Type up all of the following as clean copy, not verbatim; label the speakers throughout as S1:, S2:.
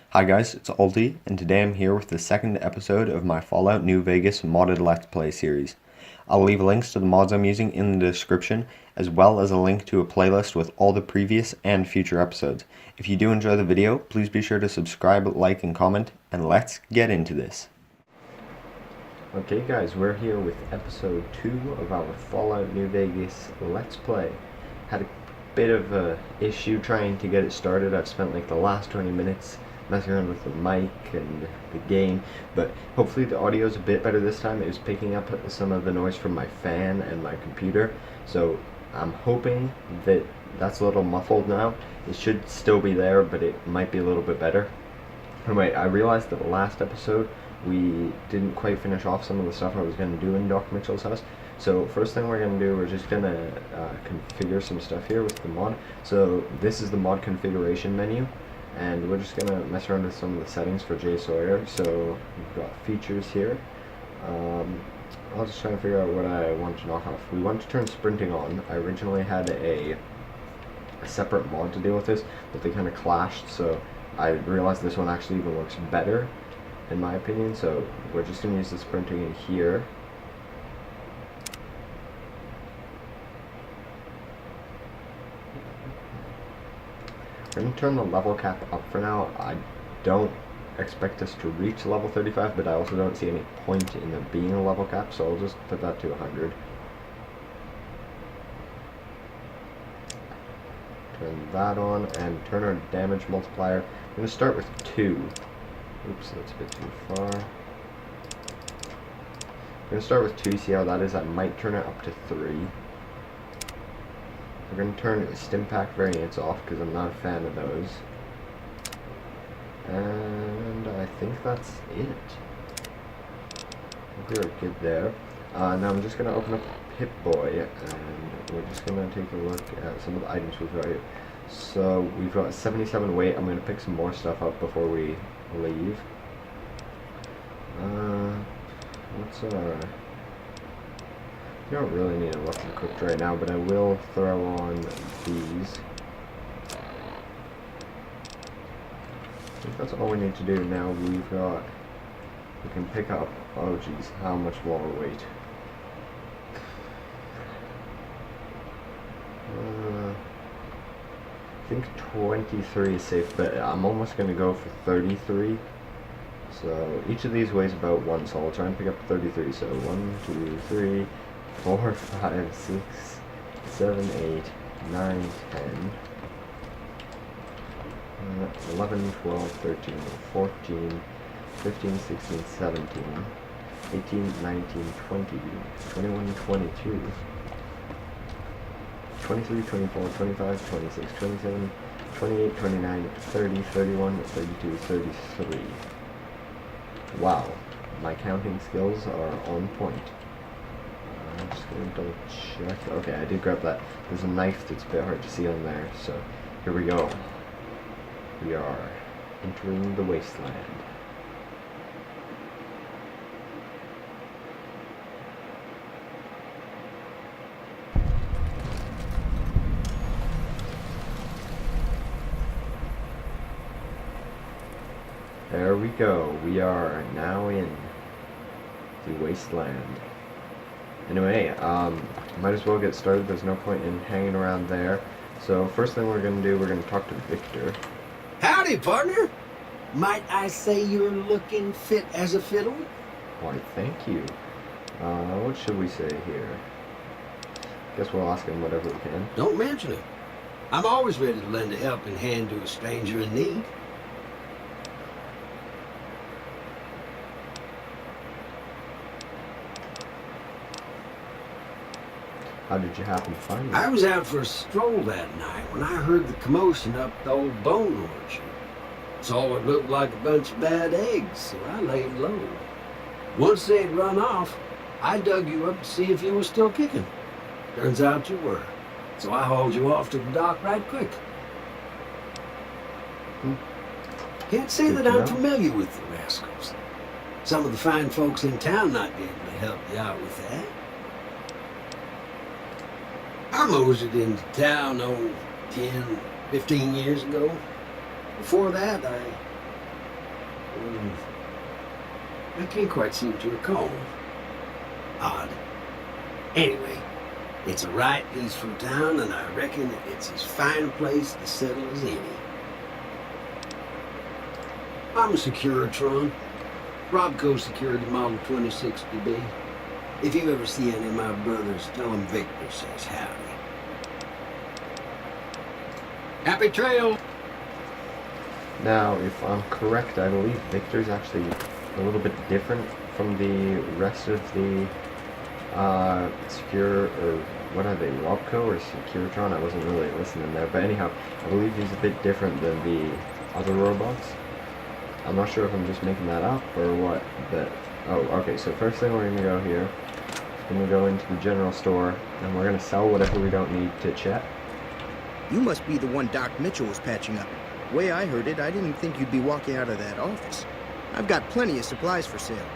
S1: Hi guys, it's Alti, and today I'm here with the second episode of my Fallout New Vegas modded Let's Play series. I'll leave links to the mods I'm using in the description, as well as a link to a playlist with all the previous and future episodes. If you do enjoy the video, please be sure to subscribe, like, and comment, and let's get into this. Okay guys, we're here with episode 2 of our Fallout New Vegas Let's Play. Had a bit of a issue trying to get it started. I've spent like the last 20 minutes messing around with the mic and the game, but hopefully the audio is a bit better this time. It was picking up some of the noise from my fan and my computer, so I'm hoping that that's a little muffled now. It should still be there, but it might be a little bit better. Anyway, I realized that the last episode we didn't quite finish off some of the stuff I was going to do in Doc Mitchell's house. So first thing we're going to do, we're just going to configure some stuff here with the mod. So this is the mod configuration menu, and we're just going to mess around with some of the settings for JSawyer. So we've got features here. I'll just try and figure out what I want to knock off. We want to turn sprinting on. I originally had a separate mod to deal with this, but they kind of clashed, so I realized this one actually even works better, in my opinion. So we're just going to use the sprinting in here. I'm going to turn the level cap up for now. I don't expect us to reach level 35, but I also don't see any point in there being a level cap, so I'll just put that to 100. Turn that on, and turn our damage multiplier. I'm going to start with 2. Oops, that's a bit too far. I'm going to start with 2, see how that is. I might turn it up to 3. We're going to turn Stimpack variants off because I'm not a fan of those. And I think that's it. I think we're good there. Now I'm just going to open up Pip-Boy, and we're just going to take a look at some of the items we've got here. So we've got 77 weight. I'm going to pick some more stuff up before we leave. What's our... You don't really need a weapon equipped right now, but I will throw on these. I think that's all we need to do now. We can pick up, oh geez, how much more weight? I think 23 is safe, but I'm almost going to go for 33. So each of these weighs about 1, so I'll try and pick up 33. So 1, 2, 3, 4, 5, 6, 7, 8, 9, 10, 11, 12, 13, 14, 15, 16, 17, 18, 19, 20, 21, 22, 23, 24, 25, 26, 27, 28, 29, 30, 31, 32, 33. Wow, my counting skills are on point. I'm just going to double check. Okay, I did grab that. There's a knife that's a bit hard to see on there, so here we go. We are entering the Wasteland. There we go. We are now in the Wasteland. Anyway, might as well get started. There's no point in hanging around there. So first thing we're going to do, we're going to talk to Victor.
S2: Howdy, partner. Might I say you're looking fit as a fiddle?
S1: Why, thank you. What should we say here? Guess we'll ask him whatever we can.
S2: Don't mention it. I'm always ready to lend a helping hand to a stranger in need.
S1: How did you happen to find me?
S2: I was out for a stroll that night when I heard the commotion up the old bone orchard. Saw what looked like a bunch of bad eggs, so I laid low. Once they'd run off, I dug you up to see if you were still kicking. Turns out you were, so I hauled you off to the dock right quick. Can't say that I'm familiar with the rascals. Some of the fine folks in town might be able to help you out with that. I moseyed into town, 10, 15 years ago. Before that, I can't quite seem to recall. Odd. Anyway, it's a right peaceful town, and I reckon it's as fine a place to settle as any. I'm a Securitron. Robco Security Model 2060B. If you ever see any of my brothers, tell them Victor says howdy. Happy trail!
S1: Now, if I'm correct, I believe Victor's actually a little bit different from the rest of the what are they, Robco or Securitron? I wasn't really listening there, but anyhow, I believe he's a bit different than the other robots. I'm not sure if I'm just making that up or what, but oh, okay, so first thing we're gonna go here, we're gonna go into the general store, and we're gonna sell whatever we don't need to Chet.
S3: You must be the one Doc Mitchell was patching up. The way I heard it, I didn't think you'd be walking out of that office. I've got plenty of supplies for sale.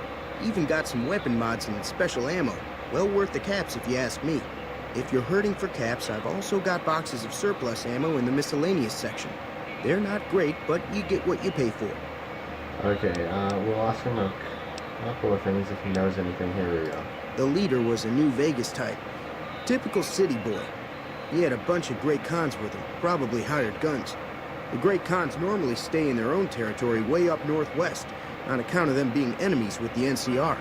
S3: Even got some weapon mods and special ammo. Well worth the caps if you ask me. If you're hurting for caps, I've also got boxes of surplus ammo in the miscellaneous section. They're not great, but you get what you pay for.
S1: Okay, we'll ask him a couple of things if he knows anything. Here we go.
S3: The leader was a New Vegas type. Typical city boy. He had a bunch of Great Khans with him, probably hired guns. The Great Khans normally stay in their own territory way up northwest, on account of them being enemies with the NCR.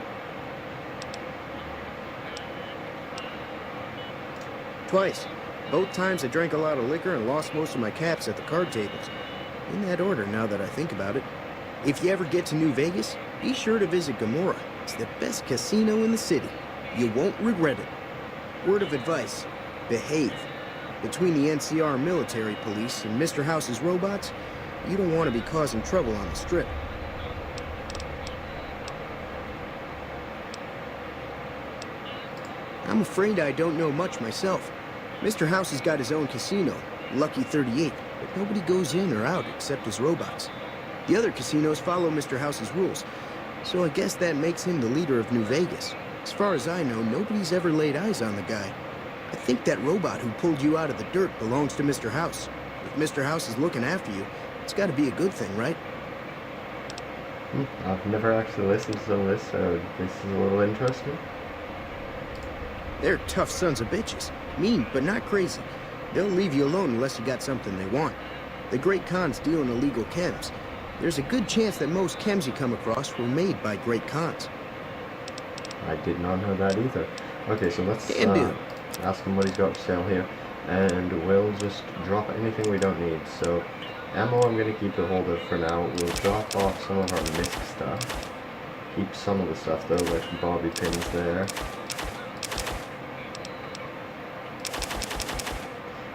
S3: Twice. Both times I drank a lot of liquor and lost most of my caps at the card tables. In that order, now that I think about it. If you ever get to New Vegas, be sure to visit Gomorrah. It's the best casino in the city. You won't regret it. Word of advice, behave. Between the NCR military police and Mr. House's robots, you don't want to be causing trouble on the Strip. I'm afraid I don't know much myself. Mr. House has got his own casino, Lucky 38, but nobody goes in or out except his robots. The other casinos follow Mr. House's rules, so I guess that makes him the leader of New Vegas. As far as I know, nobody's ever laid eyes on the guy. I think that robot who pulled you out of the dirt belongs to Mr. House. If Mr. House is looking after you, it's got to be a good thing, right?
S1: I've never actually listened to some of this, so this is a little interesting.
S3: They're tough sons of bitches. Mean, but not crazy. They'll leave you alone unless you got something they want. The Great Khans deal in illegal chems. There's a good chance that most chems you come across were made by Great Khans.
S1: I did not know that either. Okay, so let's ask him what he's got for sale here, and we'll just drop anything we don't need. So, ammo I'm going to keep a hold of for now. We'll drop off some of our MISC stuff. Keep some of the stuff though, like bobby pins there.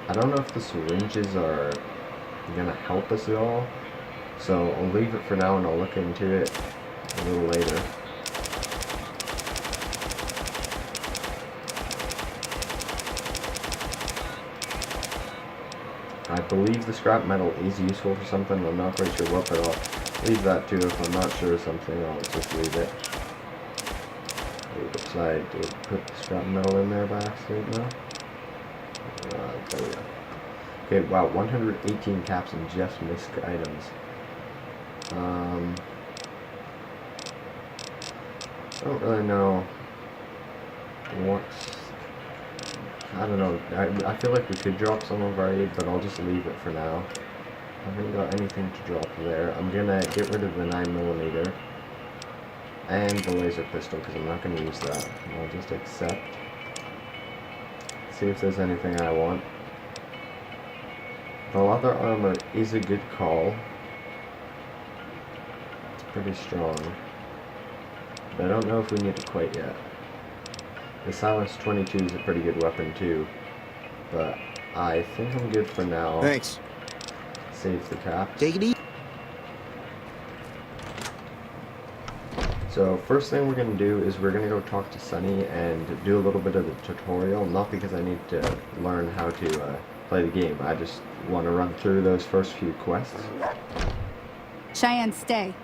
S1: I don't know if the syringes are going to help us at all, so I'll leave it for now and I'll look into it a little later. I believe the scrap metal is useful for something. I'm not quite sure what, but I'll leave that too. If I'm not sure of something, I'll just leave it. Oops, I did put the scrap metal in there by accident now. There we go. Okay, wow, 118 caps and just MISC items. I don't really know what's... I don't know. I feel like we could drop some of our aid, but I'll just leave it for now. I haven't got anything to drop there. I'm gonna get rid of the 9mm and the laser pistol because I'm not gonna use that. I'll just accept. See if there's anything I want. The leather armor is a good call. It's pretty strong. But I don't know if we need it quite yet. The Silence 22 is a pretty good weapon too, but I think I'm good for now.
S3: Thanks.
S1: Save the cap.
S3: Take it easy.
S1: So first thing we're going to do is we're going to go talk to Sunny and do a little bit of the tutorial, not because I need to learn how to play the game. I just want to run through those first few quests.
S4: Cheyenne, stay.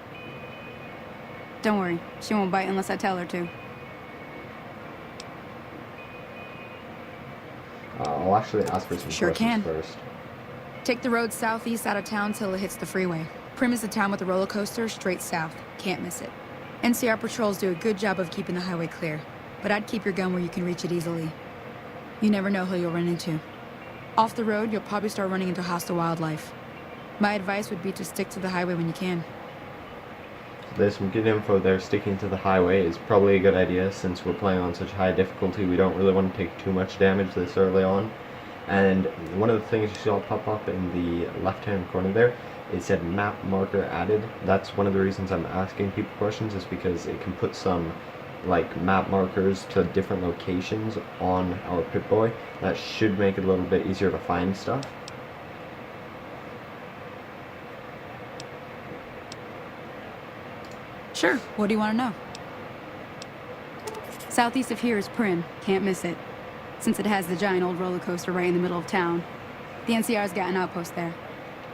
S4: Don't worry, she won't bite unless I tell her to.
S1: I'll actually ask for some
S4: Sure
S1: questions
S4: can.
S1: first.
S4: Take the road southeast out of town till it hits the freeway. Prim is the town with the roller coaster, straight south. Can't miss it. NCR patrols do a good job of keeping the highway clear, but I'd keep your gun where you can reach it easily. You never know who you'll run into. Off the road, you'll probably start running into hostile wildlife. My advice would be to stick to the highway when you can.
S1: There's some good info there. Sticking to the highway is probably a good idea since we're playing on such high difficulty. We don't really want to take too much damage this early on. And one of the things you saw pop up in the left-hand corner there, it said map marker added. That's one of the reasons I'm asking people questions, is because it can put some like map markers to different locations on our Pip-Boy. That should make it a little bit easier to find stuff.
S4: Sure, what do you want to know? Southeast of here is Prim, can't miss it. Since it has the giant old roller coaster right in the middle of town. The NCR's got an outpost there.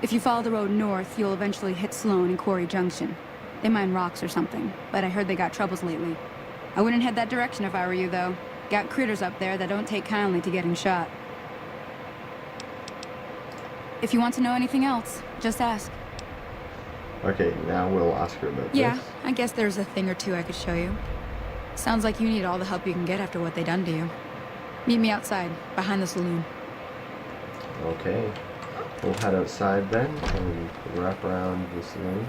S4: If you follow the road north, you'll eventually hit Sloan and Quarry Junction. They mine rocks or something, but I heard they got troubles lately. I wouldn't head that direction if I were you, though. Got critters up there that don't take kindly to getting shot. If you want to know anything else, just ask.
S1: Okay, now we'll ask her about
S4: Yeah,
S1: this.
S4: I guess there's a thing or two I could show you. Sounds like you need all the help you can get after what they done to you. Meet me outside, behind the saloon.
S1: Okay, we'll head outside then and wrap around the saloon.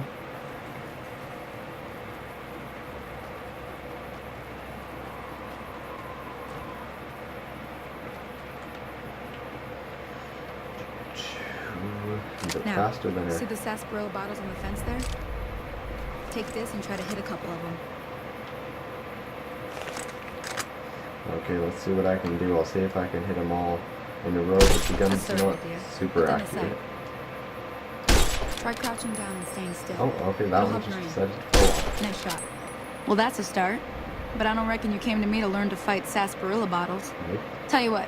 S1: A bit
S4: Now,
S1: faster than her.
S4: see the sarsaparilla bottles on the fence there? Take this and try to hit a couple of them.
S1: Okay, let's see what I can do. I'll see if I can hit them all in a row, but the gun's
S4: That's the
S1: not
S4: idea.
S1: super
S4: Within a
S1: accurate.
S4: Try crouching down and staying still.
S1: Oh, okay, that
S4: It'll
S1: one
S4: help
S1: just
S4: your aim.
S1: decided to go off.
S4: Nice shot. Well, that's a start. But I don't reckon you came to me to learn to fight sarsaparilla bottles.
S1: Nope.
S4: Tell you what,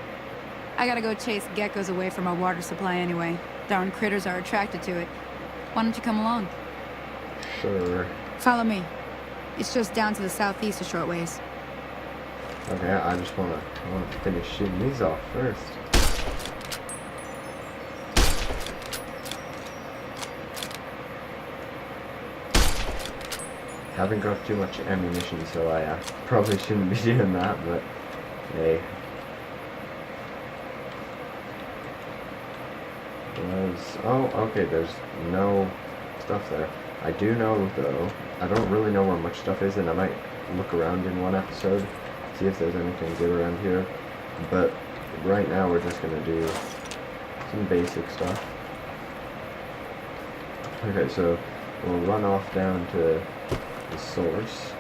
S4: I gotta go chase geckos away from our water supply anyway. Darn critters are attracted to it. Why don't you come along?
S1: Sure.
S4: Follow me. It's just down to the southeast a short ways.
S1: Okay, I just wanna finish shooting these off first. Haven't got too much ammunition, so I probably shouldn't be doing that, but hey. Oh, okay, there's no stuff there. I do know, though, I don't really know where much stuff is, and I might look around in one episode, see if there's anything good around here, but right now we're just gonna do some basic stuff. Okay, so we'll run off down to the source.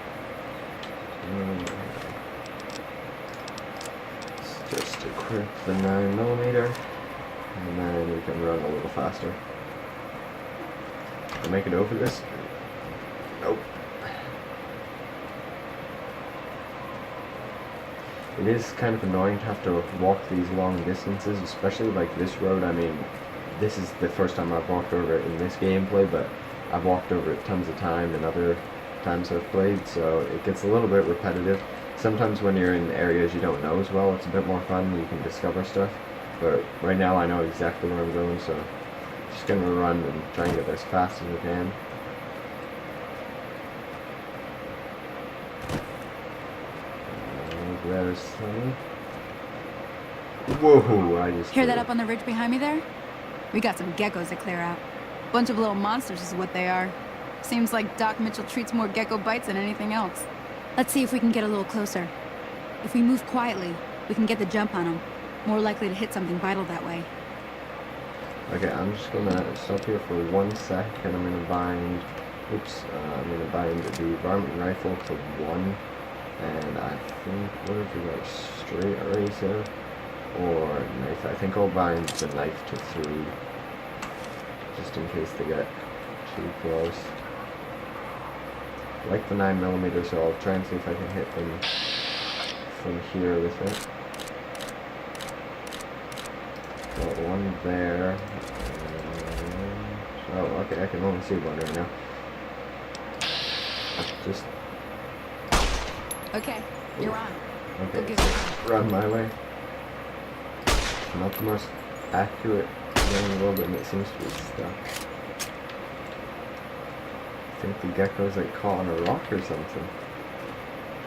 S1: Let's just equip the 9mm, and then we can run a little faster. I'll make it over this. Nope. It is kind of annoying to have to walk these long distances, especially like this road. I mean, this is the first time I've walked over it in this gameplay, but I've walked over it tons of time in other times I've played, so it gets a little bit repetitive. Sometimes when you're in areas you don't know as well, it's a bit more fun, you can discover stuff. But right now I know exactly where I'm going, so I'm just gonna run and try and get there as fast as I can. There's Sunny. Whoa, I just
S4: Hear that up on the ridge behind me there? We got some geckos to clear out. Bunch of little monsters is what they are. Seems like Doc Mitchell treats more gecko bites than anything else. Let's see if we can get a little closer. If we move quietly, we can get the jump on them. More likely to hit something vital that way.
S1: Okay, I'm just gonna stop here for 1 sec, and I'm gonna bind. I'm gonna bind the varmint rifle to 1, and I think what if we got straight eraser or knife? I think I'll bind the knife to 3, just in case they get too close. I like the 9mm, so I'll try and see if I can hit them from here with it. Got one there. Oh, okay, I can only see one right now. Just
S4: Okay, you're on.
S1: okay.
S4: Go give it a
S1: Run my way. Not the most accurate game in the world, and it seems to be stuck. I think the gecko's like caught on a rock or something.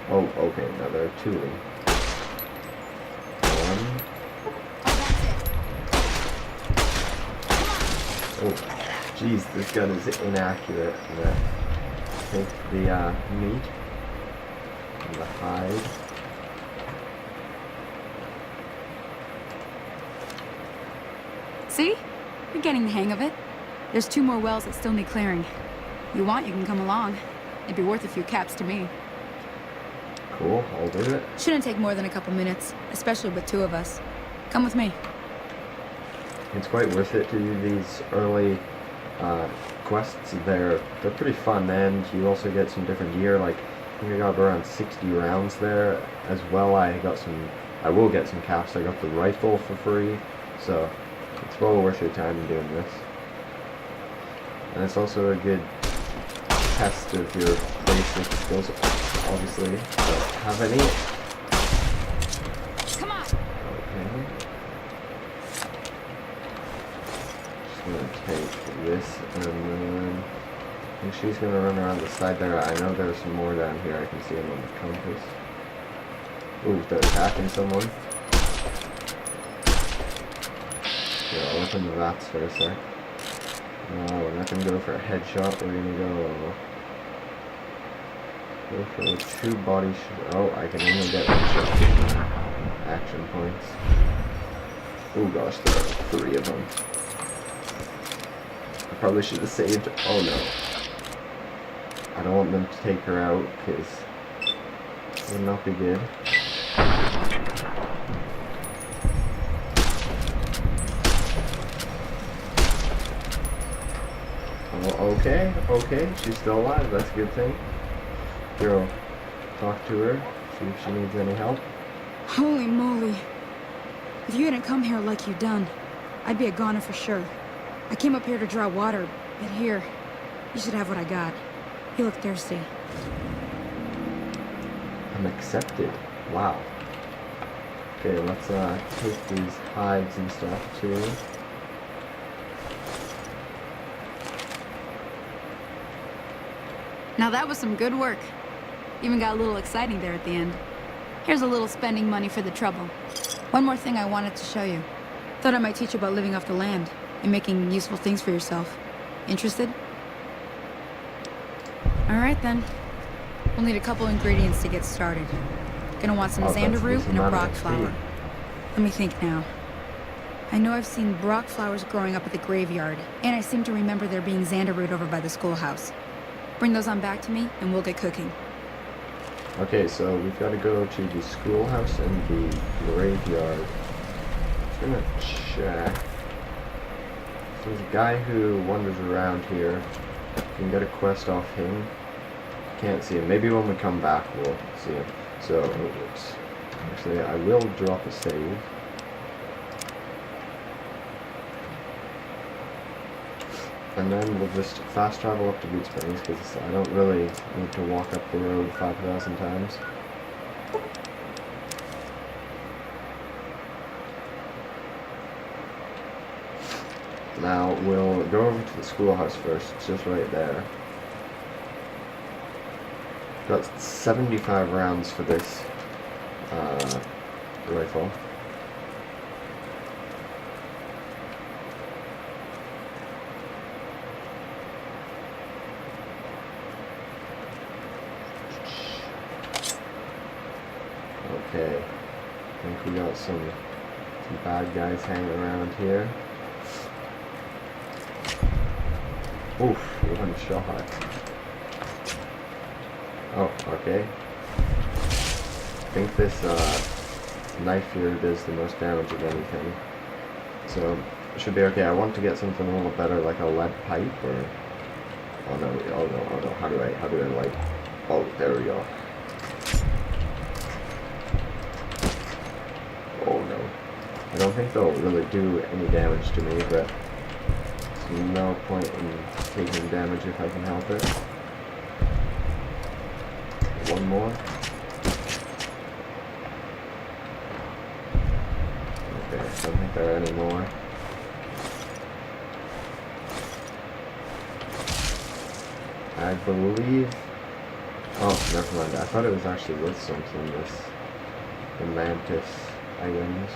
S1: Oh, okay, now there are two of them. One. Oh, jeez, this gun is inaccurate. I'm gonna take the meat and the hide.
S4: See? You're getting the hang of it. There's 2 more wells that still need clearing. You want, you can come along. It'd be worth a few caps to me.
S1: Cool, I'll do it.
S4: Shouldn't take more than a couple minutes, especially with 2 of us. Come with me.
S1: It's quite worth it to do these early quests. They're pretty fun, and you also get some different gear. Like I think I got around 60 rounds there as well. I will get some caps. I got the rifle for free, so it's well worth your time doing this. And it's also a good test of your basic skills. Obviously, don't have any.
S4: Come on.
S1: Okay. Just gonna take this, and then I think she's gonna run around the side there. I know there's some more down here. I can see them on the compass. Ooh, they're attacking someone. Yeah, I'll open the vats for a sec. No, we're not gonna go for a headshot. We're gonna go for 2 body shots. Oh, I can only get 1 shot. Action points. Oh gosh, there are 3 of them. I probably should have saved. Oh no. I don't want them to take her out, because it would not be good. Oh, okay, she's still alive. That's a good thing. Girl, talk to her, see if she needs any help.
S4: Holy moly. If you hadn't come here like you done, I'd be a goner for sure. I came up here to draw water, but here, you should have what I got. You look thirsty.
S1: I'm accepted. Wow. Okay, let's take these hides and stuff too.
S4: Now that was some good work. Even got a little exciting there at the end. Here's a little spending money for the trouble. One more thing I wanted to show you. Thought I might teach you about living off the land and making useful things for yourself. Interested? Alright then. We'll need a couple ingredients to get started. Gonna want some xander root and a brock flower. Let me think now. I know I've seen brock flowers growing up at the graveyard, and I seem to remember there being xander root over by the schoolhouse. Bring those on back to me, and we'll get cooking.
S1: Okay, so we've got to go to the schoolhouse and the graveyard. Just gonna check. So there's a guy who wanders around here. You can get a quest off him. Can't see him. Maybe when we come back we'll see him. So, oops. Actually, I will drop a save. And then we'll just fast travel up to Boot Springs, because I don't really need to walk up the road 5,000 times. Now, we'll go over to the schoolhouse first. It's just right there. Got 75 rounds for this rifle. Okay, I think we got some bad guys hanging around here. Oof, one shot. Oh, okay. I think this knife here does the most damage of anything. So, it should be okay. I want to get something a little better, like a lead pipe, or... Oh no, oh no, oh no, how do I light? Oh, there we go. Oh no. I don't think they'll really do any damage to me, but there's no point in taking damage if I can help it. One more. Okay. Don't think there are any more. I believe... Oh, never mind. I thought it was actually worth something, the mantis items.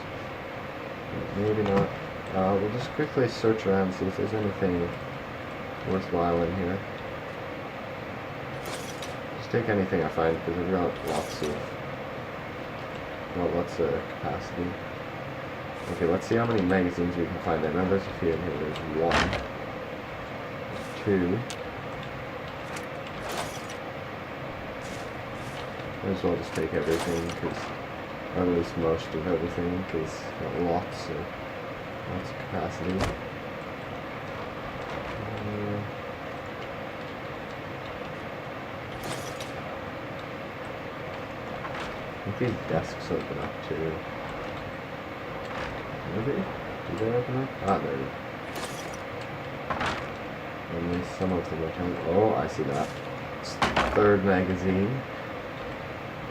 S1: Maybe not. We'll just quickly search around, see if there's anything worthwhile in here. Just take anything I find, because I've got lots of capacity. Okay, let's see how many magazines we can find. I know there's a few in here. There's 1, 2. Might as well just take everything, or at least most of everything, because got lots of capacity. I think these desks open up too. Maybe? Do they open up? Ah, there we go. Only some of them open. Oh, I see that. It's the 3rd magazine.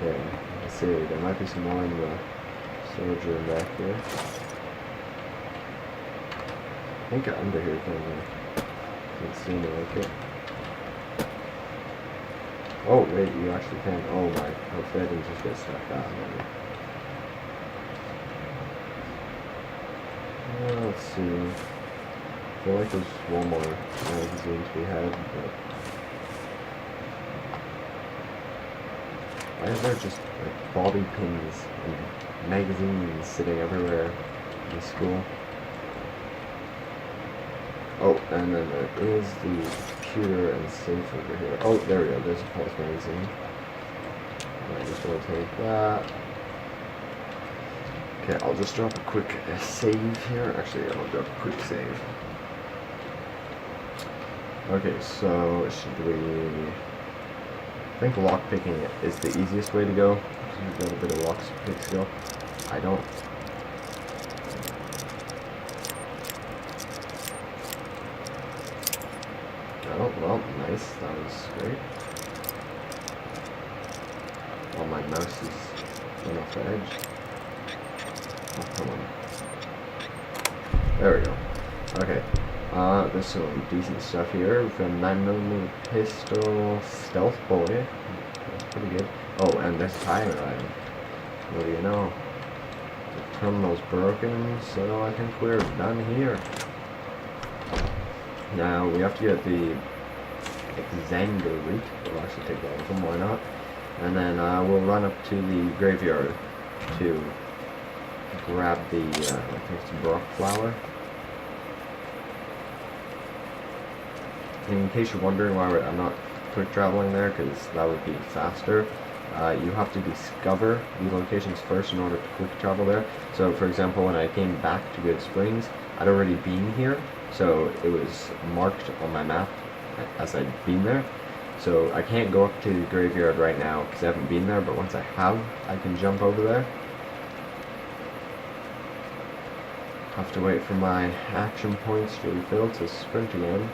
S1: Okay, let's see. There might be some more in the storage room back here. I think under here somewhere. Can't see me, okay. Oh, wait, you actually can. Oh my, hopefully I didn't just get stuck out. Let's see. I feel like there's one more magazine to be had, but why is there just like bobby pins and magazines sitting everywhere in the school? Oh, and then there is the computer and safe over here. Oh, there we go. There's a pulse magazine. I just want to take that. Okay, I'll just drop a quick save here. Actually, I'll drop a quick save. Okay, so should we... I think lockpicking is the easiest way to go. We've got a bit of lockpick skill. I don't... Oh, well, nice. That was great. Oh, my mouse is going off the edge. Oh, come on. There we go. Okay. There's some decent stuff here. We've got a 9mm pistol, stealth bullet. That's pretty good. Oh, and this tire item. What do you know? The terminal's broken, so I think we're done here. Now, we have to get the Exmag route. We'll actually take all of them, why not? And then we'll run up to the graveyard to grab the, I think it's Brock flower. In case you're wondering why I'm not quick traveling there, because that would be faster, you have to discover the locations first in order to quick travel there. So, for example, when I came back to Good Springs, I'd already been here, so it was marked on my map as I'd been there. So I can't go up to the graveyard right now because I haven't been there, but once I have, I can jump over there. Have to wait for my action points to refill to sprint again.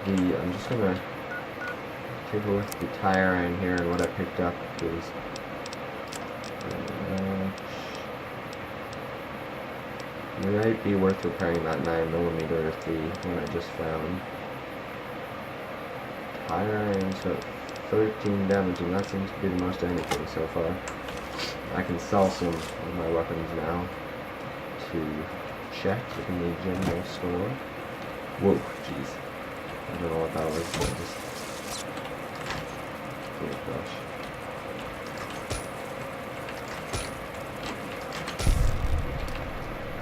S1: I'm just gonna take a look at the tire iron here and what I picked up is it might be worth repairing that 9mm if the one I just found. Tire iron's got 13 damage, and that seems to be the most anything so far. I can sell some of my weapons now to check in the general store. Whoa, jeez. I don't know what that was, but just... oh gosh.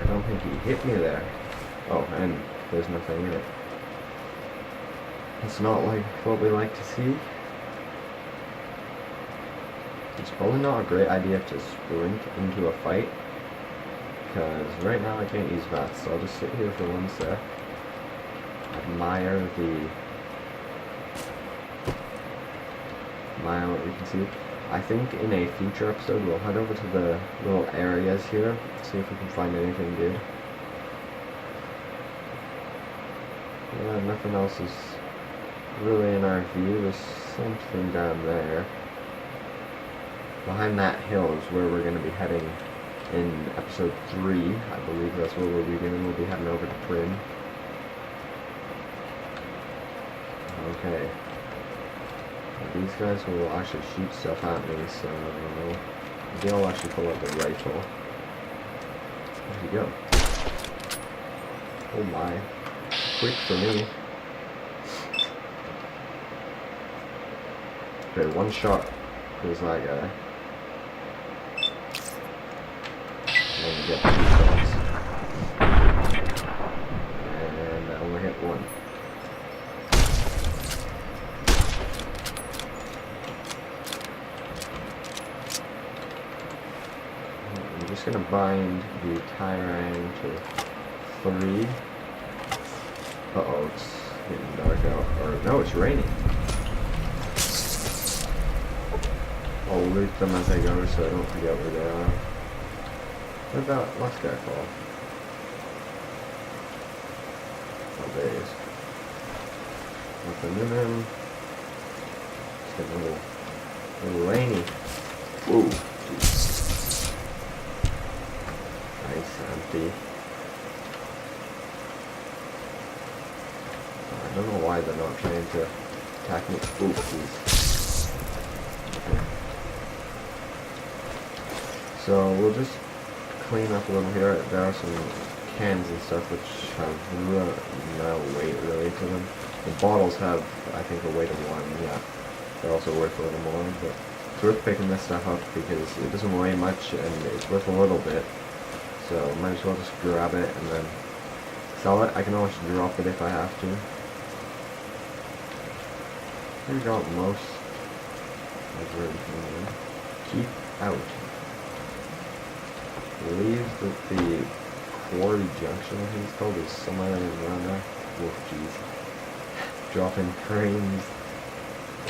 S1: I don't think he hit me there. Oh, and there's nothing in it. It's not like what we like to see. It's probably not a great idea to sprint into a fight, because right now I can't use VATS, so I'll just sit here for one sec. Admire what we can see. I think in a future episode we'll head over to the little areas here, see if we can find anything good. Yeah, nothing else is really in our view. There's something down there. behind that hill is where we're going to be heading in episode 3. I believe that's where we'll be doing. We'll be heading over to Prim. Okay. These guys will actually shoot stuff at me, so maybe I'll actually pull out the rifle. There you go. Oh my. Quick for me. Okay, one shot kills that guy. And then you get 2 shots. And I only hit 1. I'm just gonna bind the Tyrant to 3. Uh-oh, it's getting dark out. Or no, it's raining. I'll loot them as I go so I don't forget where they are. Where'd that last guy fall? Oh, there he is. Nothing in him. It's getting a little rainy. Whoa. Nice, empty. I don't know why they're not trying to attack me. Ooh, jeez. Okay. So we'll just clean up a little here. There are some cans and stuff which have no weight really to them. The bottles have, I think, a weight of 1. Yeah, they're also worth a little more, but it's worth picking this stuff up because it doesn't weigh much and it's worth a little bit. So might as well just grab it and then sell it. I can always drop it if I have to. I got most of everything. Keep out. Leave the quarry junction, I think it's called, is somewhere around there. Whoa, jeez. Dropping cranes.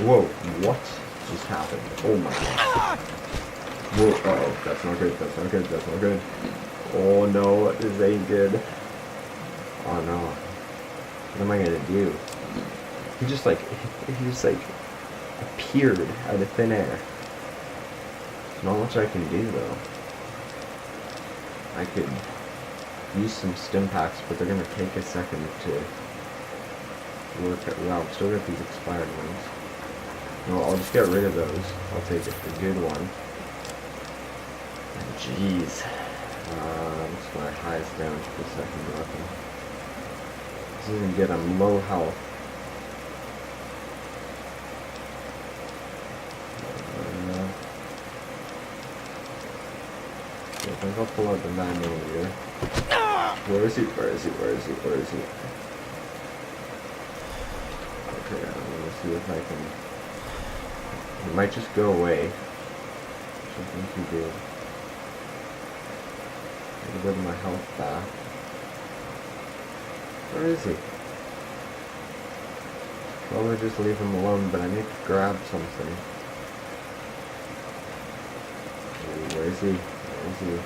S1: Whoa, what just happened? Oh my god. Whoa, uh-oh, that's not good, that's not good, that's not good. Oh no, this ain't good. Oh no. What am I gonna do? He just appeared out of thin air. There's not much I can do though. I could use some stim packs, but they're gonna take a second to work at. Well, I've still got these expired ones. No, I'll just get rid of those. I'll take a good one. Jeez. What's my highest damage per second weapon? This isn't good, I'm low health. I think I'll pull out the 9mm. Where is he? Where is he? Where is he? Where is he? Okay, I'm gonna see if I can. He might just go away. Which I think he did. A little bit of my health back. Where is he? Probably just leave him alone, but I need to grab something. Ooh, where is he? Where is he?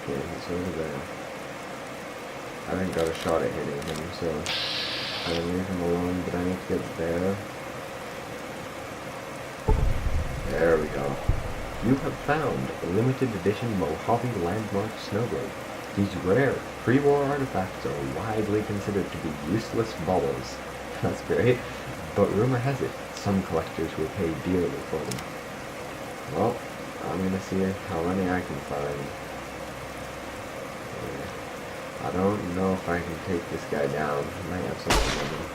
S1: Okay, he's over there. I haven't got a shot at hitting him, so I'm gonna leave him alone, but I need to get there. There we go. You have found a limited edition Mojave landmark snowblood. These rare pre-war artifacts are widely considered to be useless baubles. That's great, but rumor has it some collectors will pay dearly for them. Well, I'm gonna see how many I can find. I don't know if I can take this guy down. I might have something on him.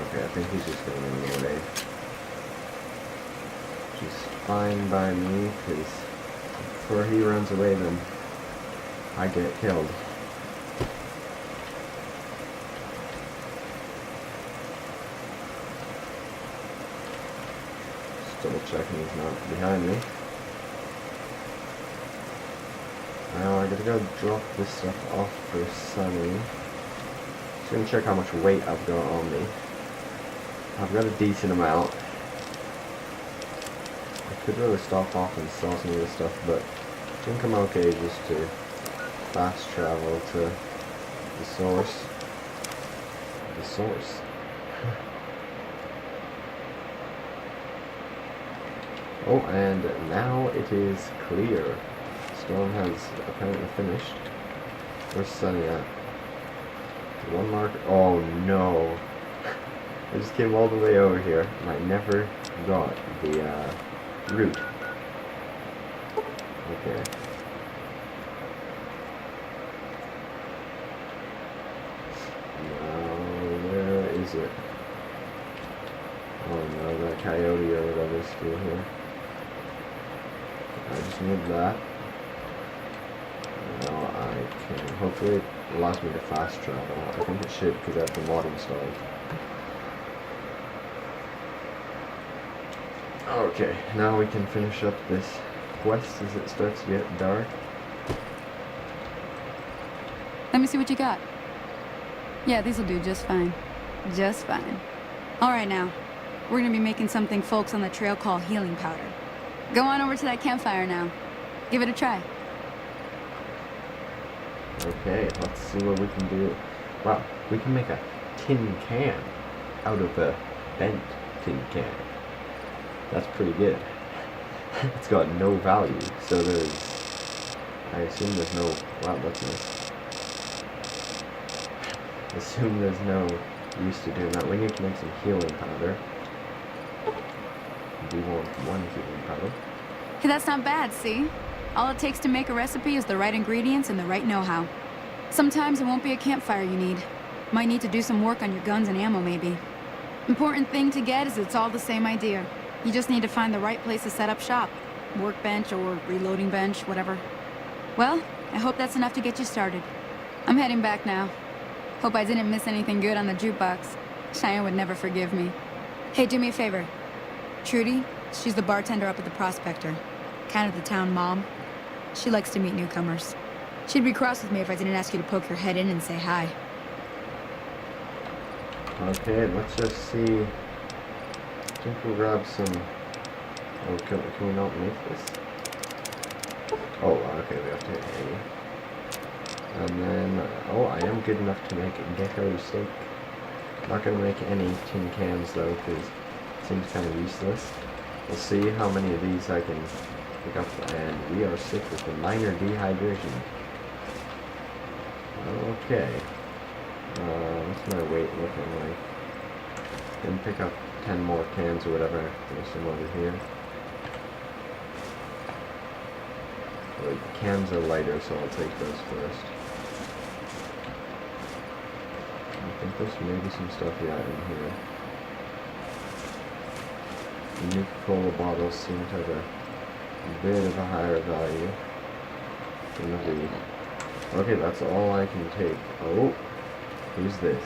S1: Okay, I think he's just gonna run away. Which is fine by me, because before he runs away, then I get killed. Just double checking he's not behind me. Now I gotta go drop this stuff off for Sunny. Just gonna check how much weight I've got on me. I've got a decent amount. I could really stop off and sell some of this stuff, but I think I'm okay just to fast travel to the source. The source. Oh, and now it is clear. Storm has apparently finished. Where's Sunny at? One marker. Oh no. I just came all the way over here and I never got the route. Okay. Now, where is it? Oh no, that coyote or whatever is still here. I just need that. Now I can, hopefully it allows me to fast travel. I think it should because I have the mod installed. Okay, now we can finish up this quest as it starts to get dark.
S4: Let me see what you got. Yeah, these'll do just fine. Just fine. Alright now, we're gonna be making something folks on the trail call healing powder. Go on over to that campfire now. Give it a try.
S1: Okay, let's see what we can do. Wow, we can make a tin can out of a bent tin can. That's pretty good. It's got no value, so there's... I assume there's no... Wow, that's nice. I assume there's no use to doing that. We need to make some healing powder. We want one healing powder.
S4: Hey, that's not bad, see? All it takes to make a recipe is the right ingredients and the right know-how. Sometimes it won't be a campfire you need. Might need to do some work on your guns and ammo, maybe. Important thing to get is it's all the same idea. You just need to find the right place to set up shop. Workbench or reloading bench, whatever. Well, I hope that's enough to get you started. I'm heading back now. Hope I didn't miss anything good on the jukebox. Cheyenne would never forgive me. Hey, do me a favor. Trudy, she's the bartender up at the Prospector. Kind of the town mom. She likes to meet newcomers. She'd be cross with me if I didn't ask you to poke your head in and say hi.
S1: Okay, let's just see. I think we'll grab some... Oh, can we not make this? Oh, okay, we have to hit A. And then... oh, I am good enough to make a gecko steak. Not going to make any tin cans, though, because it seems kind of useless. We'll see how many of these I can pick up. And we are sick with a minor dehydration. Okay. What's my weight looking like? Can pick up 10 more cans or whatever. There's some over here. Well, the cans are lighter, so I'll take those first. I think there's maybe some stuff, yeah, in here. The Nuka-Cola bottles seem to have a bit of a higher value than the weed. Okay, that's all I can take. Oh, who's this?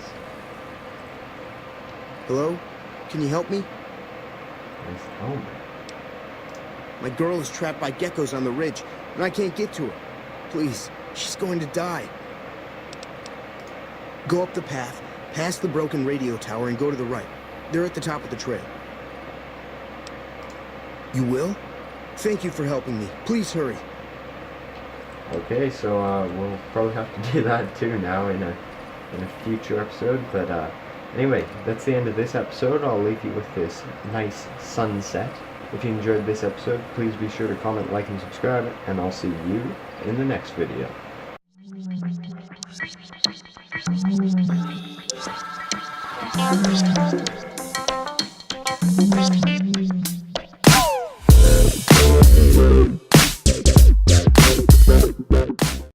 S3: Hello? Can you help me?
S1: Nice helmet.
S3: My girl is trapped by geckos on the ridge, and I can't get to her. Please, she's going to die. Go up the path, past the broken radio tower, and go to the right. They're at the top of the trail. You will? Thank you for helping me. Please hurry.
S1: Okay, so we'll probably have to do that too now in a future episode, but anyway, that's the end of this episode. I'll leave you with this nice sunset. If you enjoyed this episode, please be sure to comment, like, and subscribe, and I'll see you in the next video.
S5: Thank you.